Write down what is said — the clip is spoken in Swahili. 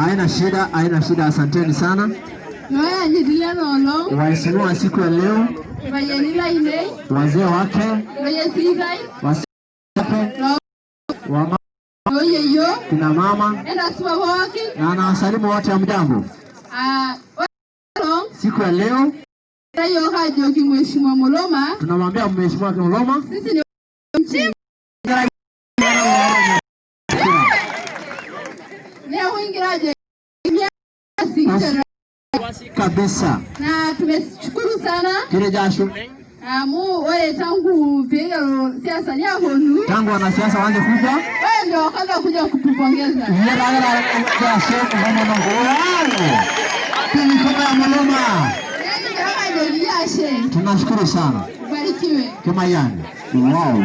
Haina shida, asanteni sana. Waheshimiwa siku ya leo, wazee wake, wamama, kina mama, na anawasalimu wote ya mjambo. Siku ya leo tunamwambia Mheshimiwa Muloma kabisa, na tumeshukuru sana kile jasho wale tangu siasa ni honu, tangu wanasiasa waanze kuja, wao ndio wakaanza kuja kutupongeza. Tunashukuru sana. Barikiwe. Kama yani. Wow.